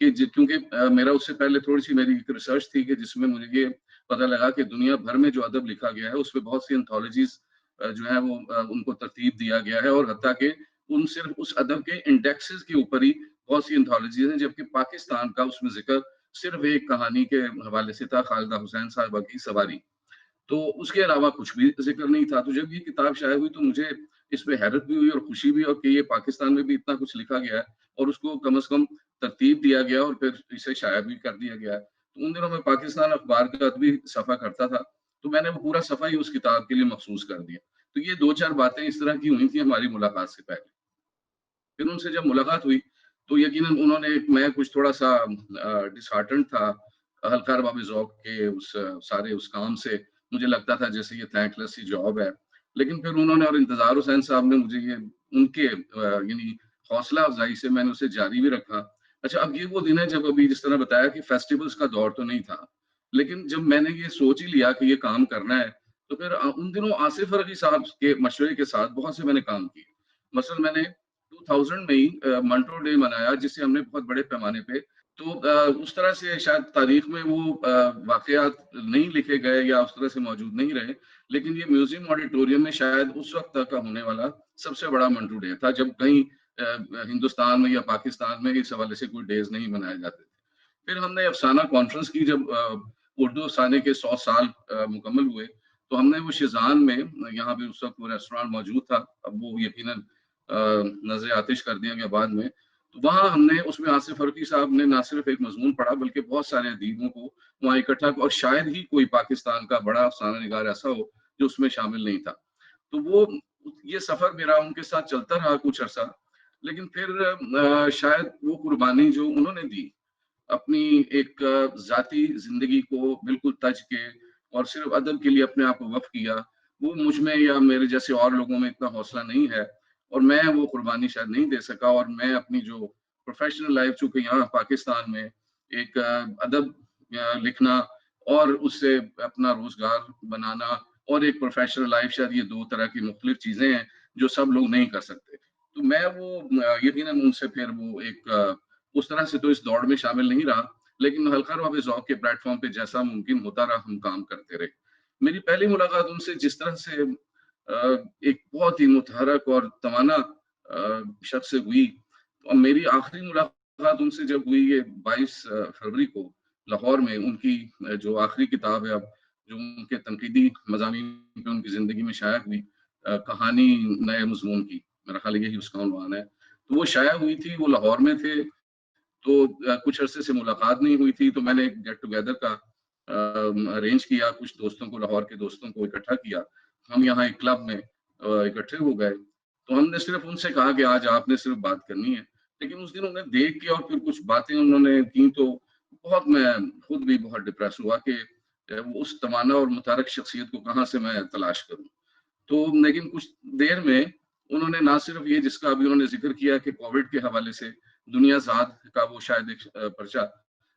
کہ کیونکہ میرا اس سے پہلے تھوڑی سی میری ایک ریسرچ تھی کہ جس میں مجھے یہ پتہ لگا کہ دنیا بھر میں جو ادب لکھا گیا ہے اس پہ بہت سی انتھولوجیز جو ہے وہ ان کو ترتیب دیا گیا ہے، اور حتیٰ کہ ان صرف اس ادب کے انڈیکسز کے اوپر ہی بہت سی انتھولوجیز ہیں، جبکہ پاکستان کا اس میں ذکر صرف ایک کہانی کے حوالے سے تھا، خالدہ حسین صاحبہ کی سواری، تو اس کے علاوہ کچھ بھی ذکر نہیں تھا۔ تو جب یہ کتاب شائع ہوئی تو مجھے اس پہ حیرت بھی ہوئی اور خوشی بھی، اور کہ یہ پاکستان میں بھی اتنا کچھ لکھا گیا ہے اور اس کو کم از کم ترتیب دیا گیا اور پھر اسے شائع بھی کر دیا گیا ہے۔ تو ان دنوں میں پاکستان اخبار کا ادبی صفحہ کرتا تھا، تو میں نے وہ پورا صفحہ ہی اس کتاب کے لیے مخصوص کر دیا۔ تو یہ 2-4 باتیں اس طرح کی ہوئی تھیں ہماری ملاقات سے پہلے۔ پھر ان سے جب ملاقات ہوئی تو یقیناً انہوں نے، میں کچھ تھوڑا سا ڈس ہارٹنڈ تھا ہلکا ارباب ذوق کے اس کام سے، مجھے لگتا تھا جیسے یہ تھینک لیس سی جاب ہے، لیکن پھر انہوں نے اور انتظار حسین صاحب نے مجھے یہ ان کے یعنی حوصلہ افزائی سے میں نے اسے جاری بھی رکھا۔ اچھا، اب یہ وہ دن ہے جب ابھی جس طرح بتایا کہ فیسٹیولز کا دور تو نہیں تھا، لیکن جب میں نے یہ سوچ ہی لیا کہ یہ کام کرنا ہے تو پھر ان دنوں آصف فرغی صاحب کے مشورے کے ساتھ بہت سے میں نے کام کیے۔ مثلا میں نے 2000 میں ہی منٹو ڈے منایا، جسے ہم نے بہت بڑے پیمانے پہ، تو اس طرح سے شاید تاریخ میں وہ واقعات نہیں لکھے گئے یا اس طرح سے موجود نہیں رہے، لیکن یہ میوزیم آڈیٹوریم میں شاید اس وقت تک کا ہونے والا سب سے بڑا منٹو ڈے تھا، جب کہیں ہندوستان میں یا پاکستان میں اس حوالے سے کوئی ڈیز نہیں منائے جاتے تھے۔ پھر ہم نے افسانہ کانفرنس کی، جب اردو افسانے کے 100 سال مکمل ہوئے تو ہم نے وہ شیزان میں، یہاں پہ اس وقت وہ ریسٹورانٹ موجود تھا، اب وہ یقیناً نظر آتش کر دیا گیا بعد میں، تو وہاں ہم نے اس میں آصف فرغی صاحب نے نہ صرف ایک مضمون پڑھا بلکہ بہت سارے ادیبوں کو وہاں اکٹھا، اور شاید ہی کوئی پاکستان کا بڑا افسانہ نگار ایسا ہو جو اس میں شامل نہیں تھا۔ تو وہ یہ سفر میرا ان کے ساتھ چلتا رہا کچھ عرصہ، لیکن پھر شاید وہ قربانی جو انہوں نے دی اپنی ایک ذاتی زندگی کو بالکل تج کے اور صرف ادب کے لیے اپنے آپ کو وقف کیا، وہ مجھ میں یا میرے جیسے اور لوگوں میں اتنا حوصلہ نہیں ہے، اور میں وہ قربانی شاید نہیں دے سکا، اور میں اپنی جو پروفیشنل لائف، چونکہ یہاں پاکستان میں ایک ادب لکھنا اور اس سے اپنا روزگار بنانا اور ایک پروفیشنل لائف، شاید یہ دو طرح کی مختلف چیزیں ہیں جو سب لوگ نہیں کر سکتے۔ تو میں وہ یقیناً ان سے پھر وہ ایک اس طرح سے تو اس دوڑ میں شامل نہیں رہا، لیکن ہلکا ارباب ذوق کے پلیٹ فارم پہ جیسا ممکن ہوتا رہا ہم کام کرتے رہے۔ میری پہلی ملاقات ان سے جس طرح سے ایک بہت ہی متحرک اور توانا شخص سے ہوئی، اور میری آخری ملاقات ان سے جب ہوئی یہ 22 فروری کو لاہور میں، ان کی جو آخری کتاب ہے اب جو ان کے تنقیدی مضامین پہ ان کی زندگی میں شائع ہوئی، کہانی نئے مضمون کی، میرا خیال یہی اس کا عنوان ہے، تو وہ شائع ہوئی تھی، وہ لاہور میں تھے، تو کچھ عرصے سے ملاقات نہیں ہوئی تھی، تو میں نے ایک گیٹ ٹوگیدر کا ارینج کیا، کچھ دوستوں کو، لاہور کے دوستوں کو اکٹھا کیا، ہم یہاں ایک کلب میں اکٹھے ہو گئے، تو ہم نے صرف ان سے کہا کہ آج آپ نے صرف بات کرنی ہے، لیکن اس دن انہیں دیکھ کے اور پھر کچھ باتیں انہوں نے کی تو بہت، میں خود بھی بہت ڈپریس ہوا کہ اس توانا اور متحرک شخصیت کو کہاں سے میں تلاش کروں۔ تو لیکن کچھ دیر میں انہوں نے نہ صرف یہ جس کا ابھی انہوں نے ذکر کیا کہ کووڈ کے حوالے سے دنیا زاد کا وہ شاید ایک پرچہ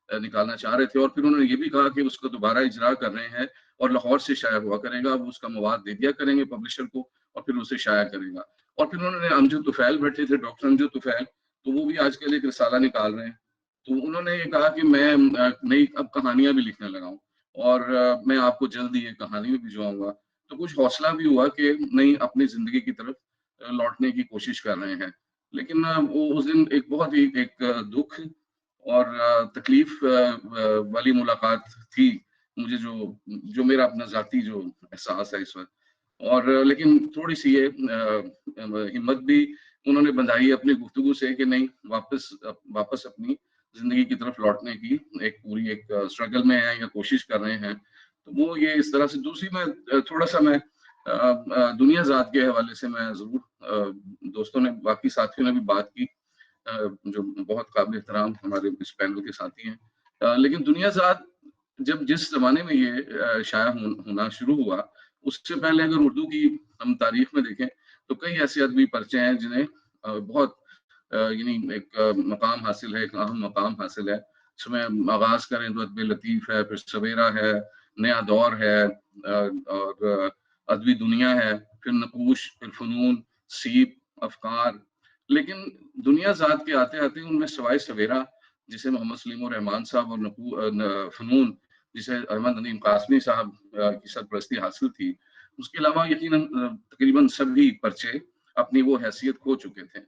نکالنا چاہ رہے تھے، اور پھر انہوں نے یہ بھی کہا کہ اس کو دوبارہ اجرا کر رہے ہیں اور لاہور سے شائع ہوا کرے گا، وہ اس کا مواد دے دیا کریں گے پبلشر کو اور پھر اسے شائع کرے گا۔ اور پھر انہوں نے امجد طفیل بیٹھے تھے، ڈاکٹر امجد طفیل، تو وہ بھی آج کل ایک رسالہ نکال رہے ہیں، تو انہوں نے یہ کہا کہ میں نئی اب کہانیاں بھی لکھنے لگا ہوں اور میں آپ کو جلد ہی یہ کہانی بھی بھجواؤں گا، تو کچھ حوصلہ بھی ہوا کہ نہیں اپنی زندگی کی طرف لوٹنے کی کوشش کر رہے ہیں۔ لیکن وہ اس دن ایک بہت ہی ایک دکھ اور تکلیف والی ملاقات تھی مجھے، جو میرا اپنا ذاتی جو احساس ہے اس وقت، اور لیکن تھوڑی سی یہ ہمت بھی انہوں نے بندھائی اپنی گفتگو سے کہ نہیں، واپس اپنی زندگی کی طرف لوٹنے کی ایک پوری ایک اسٹرگل میں ہیں یا کوشش کر رہے ہیں۔ تو وہ یہ اس طرح سے، دوسری میں تھوڑا سا میں دنیا ذات کے حوالے سے میں ضرور، دوستوں نے باقی ساتھیوں نے بھی بات کی جو بہت قابل احترام ہمارے اس پینل کے ساتھی ہیں، لیکن دنیا ذات جب جس زمانے میں یہ شائع ہونا شروع ہوا، اس سے پہلے اگر اردو کی ہم تاریخ میں دیکھیں تو کئی ایسے ادبی پرچے ہیں جنہیں بہت یعنی ایک مقام حاصل ہے، ایک اہم مقام حاصل ہے، اس میں آغاز کریں تو ادب لطیف ہے، پھر سویرا ہے، نیا دور ہے، اور ادبی دنیا ہے، پھر نقوش، پھر فنون، سیب، افکار، لیکن دنیا ذات کے آتے آتے ان میں سوائے سویرا جسے محمد سلیم الرحمان صاحب اور فنون جسے احمد ندیم قاسمی صاحب کی سرپرستی حاصل تھی، اس کے علاوہ یقیناً تقریباً سبھی پرچے اپنی وہ حیثیت کھو چکے تھے.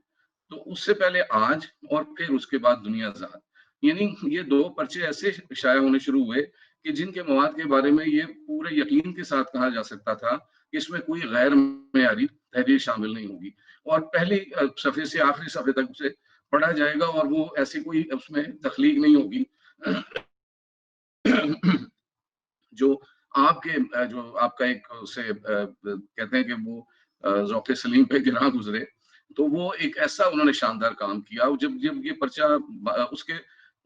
تو اس سے پہلے آج اور پھر اس کے بعد دنیا ذات، یعنی یہ 2 پرچے ایسے شائع ہونے شروع ہوئے کہ جن کے مواد کے بارے میں یہ پورے یقین کے ساتھ کہا جا سکتا تھا کہ اس میں کوئی غیر معیاری تحریر شامل نہیں ہوگی، اور پہلی صفحے سے آخری صفحے تک اسے پڑھا جائے گا، اور وہ ایسی کوئی اس میں تخلیق نہیں ہوگی جو آپ کا ایک اسے کہتے ہیں کہ وہ ذوق سلیم پہ گراں گزرے. تو وہ ایک ایسا انہوں نے شاندار کام کیا. جب یہ پرچہ اس کے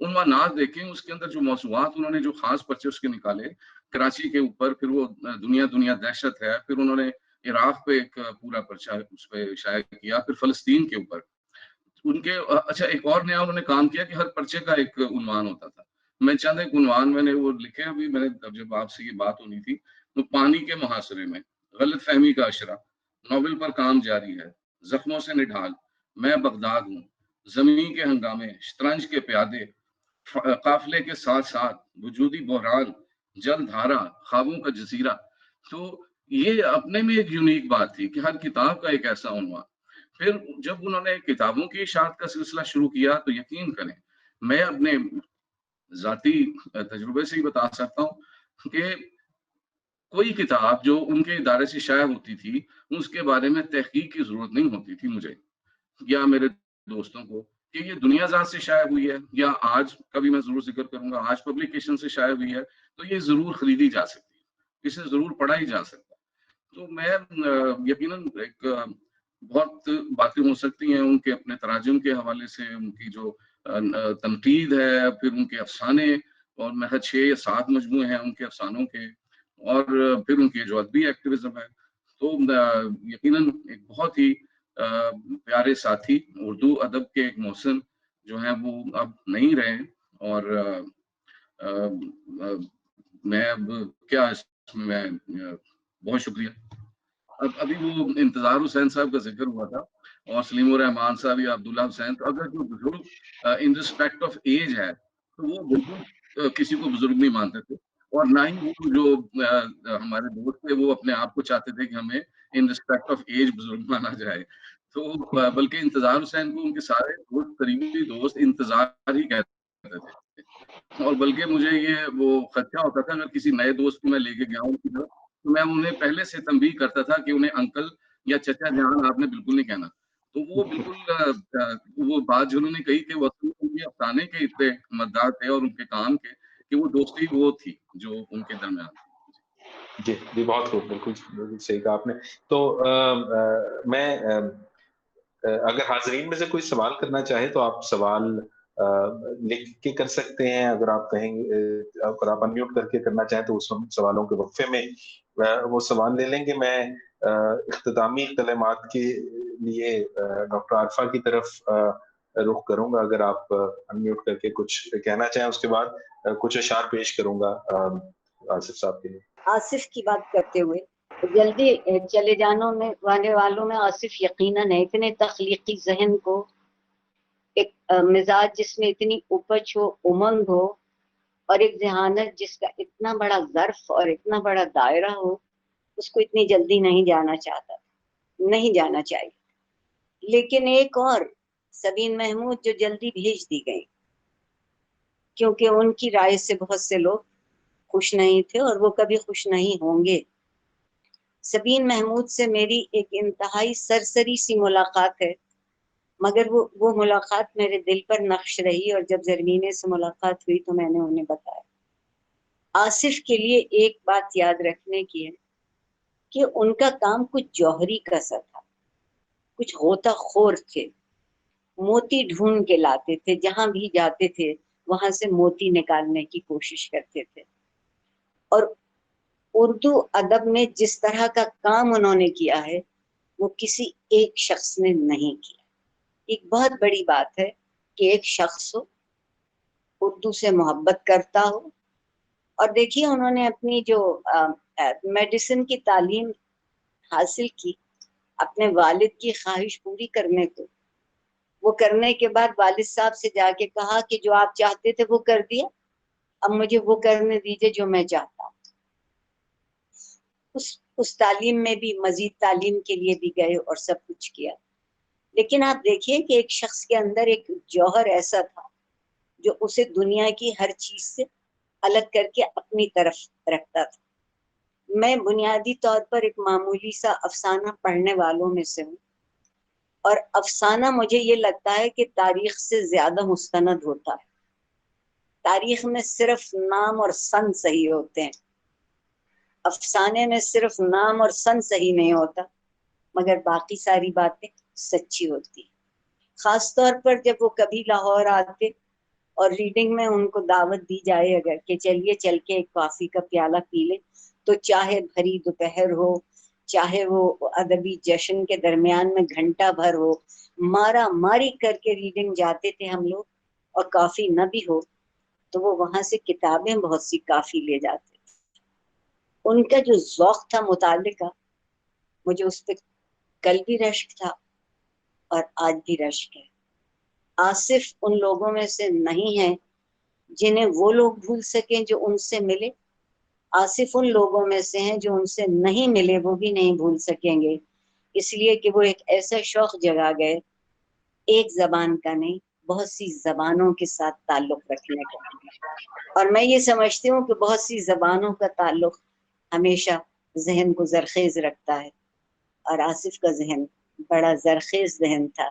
عنوانات دیکھیں، اس کے اندر جو موضوعات انہوں نے جو خاص پرچے اس کے نکالے، کراچی کے اوپر، پھر وہ دنیا دہشت ہے، پھر انہوں نے عراق پہ ایک پورا پرچہ اس پہ شائع کیا، پھر فلسطین کے اوپر ان کے اچھا ایک اور نیا انہوں نے کام کیا کہ ہر پرچے کا ایک عنوان ہوتا تھا. میں چاہتا ایک عنوان میں نے وہ لکھے، ابھی میں نے جب آپ سے یہ بات ہونی تھی تو پانی کے محاصرے میں، غلط فہمی کا اشرا، ناول پر کام جاری ہے، زخموں سے نڈھال، میں بغداد ہوں، زمین کے ہنگامے، شطرنج کے پیادے، قافلے کے ساتھ ساتھ، وجودی بحران، جل دھارا، خوابوں کا جزیرہ. تو یہ اپنے میں ایک یونیک بات تھی کہ ہر کتاب کا ایک ایسا عنوان. پھر جب انہوں نے کتابوں کی اشاعت کا سلسلہ شروع کیا تو یقین کریں میں اپنے ذاتی تجربے سے ہی بتا سکتا ہوں کہ کوئی کتاب جو ان کے ادارے سے شائع ہوتی تھی اس کے بارے میں تحقیق کی ضرورت نہیں ہوتی تھی مجھے یا میرے دوستوں کو کہ یہ دنیا ذات سے شائع ہوئی ہے یا آج کبھی میں ضرور ذکر کروں گا آج پبلیکیشن سے شائع ہوئی ہے تو یہ ضرور خریدی جا سکتی ہے، اسے ضرور پڑھا ہی جا سکتا ہے. تو میں یقیناً ایک بہت باتیں ہو سکتی ہیں ان کے اپنے تراجم کے حوالے سے، ان کی جو تنقید ہے، پھر ان کے افسانے، اور میں 6 یا 7 مجموعے ہیں ان کے افسانوں کے، اور پھر ان کی جو ادبی ایکٹیویزم ہے. تو یقیناً ایک بہت ہی پیارے ساتھی اردو ادب کے ایک محسن جو ہیں وہ اب نہیں رہے، اور میں اب کیا اس میں بہت شکریہ. ابھی وہ انتظار حسین صاحب کا ذکر ہوا تھا اور سلیم الرحمان صاحب یا عبداللہ حسین، تو اگر جو بزرگ ان ریسپیکٹ آف ایج ہے تو وہ بالکل کسی کو بزرگ نہیں مانتے تھے، اور نہ ہی وہ جو ہمارے دوست تھے وہ اپنے آپ کو چاہتے تھے کہ ہمیں ان ریسپیکٹ آف ایج بزرگ مانا جائے. تو بلکہ انتظار حسین کو ان کے سارے دوست، قریبی دوست انتظار ہی کہتے تھے، اور بلکہ مجھے یہ وہ خدشہ ہوتا تھا اگر کسی نئے دوست کو میں لے کے گیا ہوں کی طرف تو میں انہیں پہلے سے تنبیہ کرتا تھا کہ انہیں انکل یا چچا جان آپ نے بالکل نہیں کہنا. تو وہ بالکل وہ بات جو انہوں نے کہی کہ وہ ان کے افسانے کے اتنے مددگار تھے اور ان کے کام کے کہ وہ دوستی وہ تھی جو ان کے درمیان تھی. جی بہت خوب، بالکل صحیح کہا آپ نے. تو میں اگر حاضرین میں سے کوئی سوال کرنا چاہے تو آپ سوال لکھ کے کر سکتے ہیں، اگر آپ کہیں گے اگر آپ انمیوٹ کر کے کرنا چاہیں تو اس سوالوں کے وقفے میں وہ سوال لے لیں گے. میں اختتامی کلمات کے لیے ڈاکٹر عارفہ کی طرف رخ کروں گا، اگر آپ انمیوٹ کر کے کچھ کہنا چاہیں اس کے بعد کچھ اشعار پیش کروں گا آصف صاحب کے لیے. آصف کی بات کرتے ہوئے جلدی چلے جانے والوں میں آصف یقیناً ہے. اتنے تخلیقی ذہن کو، ایک مزاج جس میں اتنی اپج ہو، امنگ ہو، اور ایک ذہانت جس کا اتنا بڑا ظرف اور اتنا بڑا دائرہ ہو، اس کو اتنی جلدی نہیں جانا چاہیے. لیکن ایک اور سبین محمود جو جلدی بھیج دی گئی کیونکہ ان کی رائے سے بہت سے لوگ خوش نہیں تھے اور وہ کبھی خوش نہیں ہوں گے. سبین محمود سے میری ایک انتہائی سرسری سی ملاقات ہے، مگر وہ ملاقات میرے دل پر نقش رہی، اور جب زرمینے سے ملاقات ہوئی تو میں نے انہیں بتایا. آصف کے لیے ایک بات یاد رکھنے کی ہے کہ ان کا کام کچھ جوہری کا سا تھا، کچھ غوطہ خور تھے، موتی ڈھونڈ کے لاتے تھے، جہاں بھی جاتے تھے وہاں سے موتی نکالنے کی کوشش کرتے تھے. اور اردو ادب میں جس طرح کا کام انہوں نے کیا ہے وہ کسی ایک شخص نے نہیں کیا. ایک بہت بڑی بات ہے کہ ایک شخص ہو، اردو سے محبت کرتا ہو، اور دیکھیے انہوں نے اپنی جو میڈیسن کی تعلیم حاصل کی اپنے والد کی خواہش پوری کرنے کو، وہ کرنے کے بعد والد صاحب سے جا کے کہا کہ جو آپ چاہتے تھے وہ کر دیا، اب مجھے وہ کرنے دیجیے جو میں چاہتا ہوں۔ اس تعلیم میں بھی مزید تعلیم کے لیے بھی گئے اور سب کچھ کیا، لیکن آپ دیکھیے کہ ایک شخص کے اندر ایک جوہر ایسا تھا جو اسے دنیا کی ہر چیز سے الگ کر کے اپنی طرف رکھتا تھا۔ میں بنیادی طور پر ایک معمولی سا افسانہ پڑھنے والوں میں سے ہوں، اور افسانہ مجھے یہ لگتا ہے کہ تاریخ سے زیادہ مستند ہوتا ہے۔ تاریخ میں صرف نام اور سن صحیح ہوتے ہیں، افسانے میں صرف نام اور سن صحیح نہیں ہوتا، مگر باقی ساری باتیں سچی ہوتی ہیں۔ خاص طور پر جب وہ کبھی لاہور آتے اور ریڈنگ میں ان کو دعوت دی جائے اگر کہ چلیے چل کے ایک کافی کا پیالہ پی لے، تو چاہے بھری دوپہر ہو، چاہے وہ ادبی جشن کے درمیان میں گھنٹہ بھر ہو، مارا ماری کر کے ریڈنگ جاتے تھے ہم لوگ، اور کافی نہ بھی ہو تو وہ وہاں سے کتابیں بہت سی کافی لے جاتے تھے۔ ان کا جو ذوق تھا مطالعے کا، مجھے اس پہ کل بھی رشک تھا اور آج بھی رشک ہے۔ آصف ان لوگوں میں سے نہیں ہے جنہیں وہ لوگ بھول سکیں جو ان سے ملے، آصف ان لوگوں میں سے ہیں جو ان سے نہیں ملے وہ بھی نہیں بھول سکیں گے، اس لیے کہ وہ ایک ایسا شوق جگا گئے، ایک زبان کا نہیں بہت سی زبانوں کے ساتھ تعلق رکھنے کا۔ اور میں یہ سمجھتی ہوں کہ بہت سی زبانوں کا تعلق ہمیشہ ذہن کو زرخیز رکھتا ہے، اور آصف کا ذہن بڑا زرخیز ذہن تھا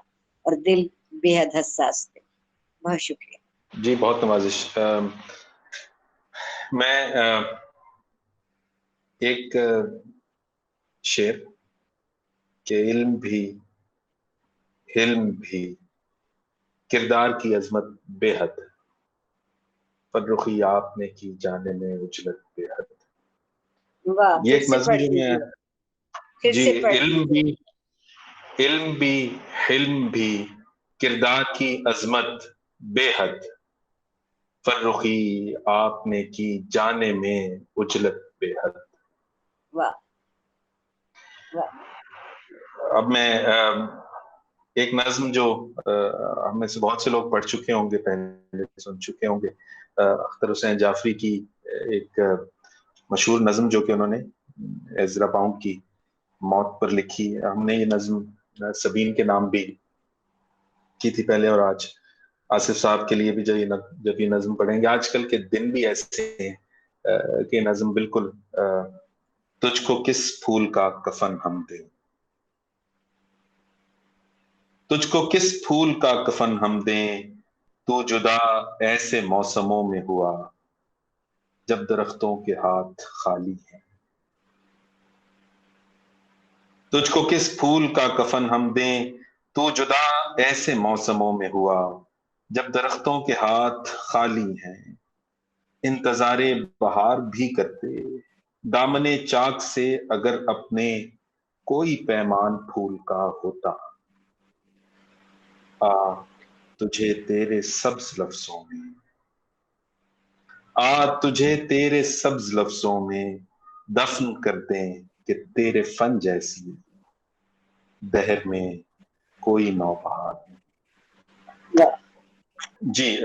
اور دل بے حد حساس تھے۔ بہت شکریہ جی، بہت نوازش۔ میں ایک شعر کہ علم بھی حلم بھی کردار کی عظمت بے حد، فرخی آپ نے کی جانے میں اجلت بے حد، واہ، یہ ایک نظم جو میں جی، علم بھی حلم بھی کردار کی عظمت بے حد، فرخی آپ نے کی جانے میں اجلت بے حد۔ واہ واہ۔ اب میں ایک نظم جو ہم میں سے بہت سے لوگ پڑھ چکے ہوں گے، پہلے سن چکے ہوں گے، اختر حسین جعفری کی ایک مشہور نظم جو کہ انہوں نے عزرا پاؤنڈ کی موت پر لکھی۔ ہم نے یہ نظم سبین کے نام بھی کی تھی پہلے، اور آج آصف صاحب کے لیے بھی جب یہ نظم پڑھیں گے۔ آج کل کے دن بھی ایسے ہیں کہ نظم بالکل تجھ کو کس پھول کا کفن ہم دیں، تجھ کو کس پھول کا کفن ہم دیں، تو جدا ایسے موسموں میں ہوا جب درختوں کے ہاتھ خالی ہیں، تجھ کو کس پھول کا کفن ہم دیں، تو جدا ایسے موسموں میں ہوا جب درختوں کے ہاتھ خالی ہیں، انتظار بہار بھی کرتے دامن چاک سے اگر اپنے کوئی پیمان پھول کا ہوتا، آ تجھے تیرے سبز لفظوں میں، آ تجھے تیرے سبز لفظوں میں دفن کر دیں کہ تیرے فن جیسی دہر میں کوئی نوبہار۔ جی،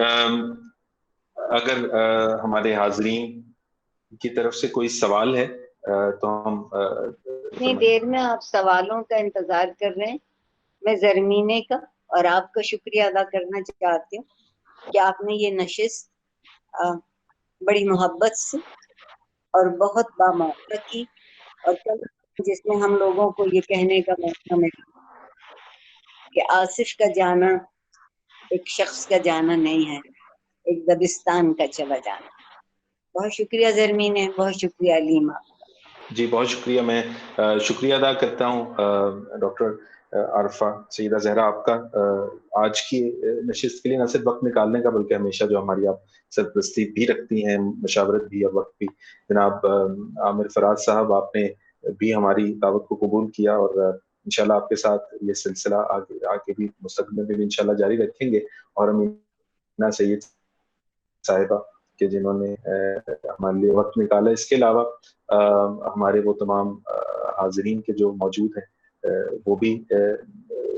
اگر ہمارے حاضرین کی طرف سے کوئی سوال ہے تو ہم اتنی دیر میں آپ سوالوں کا انتظار کر رہے ہیں، میں زرمینے کا اور آپ کا شکریہ ادا کرنا چاہتی ہوں کہ آپ نے یہ نشست بڑی محبت سے اور بہت باموقع کی، اور جس میں ہم لوگوں کو یہ کہنے کا موقع ملا کہ آصف کا جانا ایک شخص کا جانا نہیں ہے، ایک دبستان کا چلا جانا۔ بہت شکریہ زرمینے، بہت شکریہ علیمہ۔ جی، بہت شکریہ۔ میں شکریہ ادا کرتا ہوں ڈاکٹر عارفہ سیدہ زہرا آپ کا، آج کی نشست کے لیے نہ صرف وقت نکالنے کا بلکہ ہمیشہ جو ہماری آپ سرپرستی بھی رکھتی ہیں، مشاورت بھی اور وقت بھی۔ جناب عامر فراز صاحب، آپ نے بھی ہماری دعوت کو قبول کیا، اور انشاءاللہ آپ کے ساتھ یہ سلسلہ آگے بھی مستقبل میں بھی انشاءاللہ جاری رکھیں گے، اور امینا سید صاحبہ کہ جنہوں نے ہمارے لیے وقت نکالا۔ اس کے علاوہ ہمارے وہ تمام حاضرین کے جو موجود ہیں وہ بھی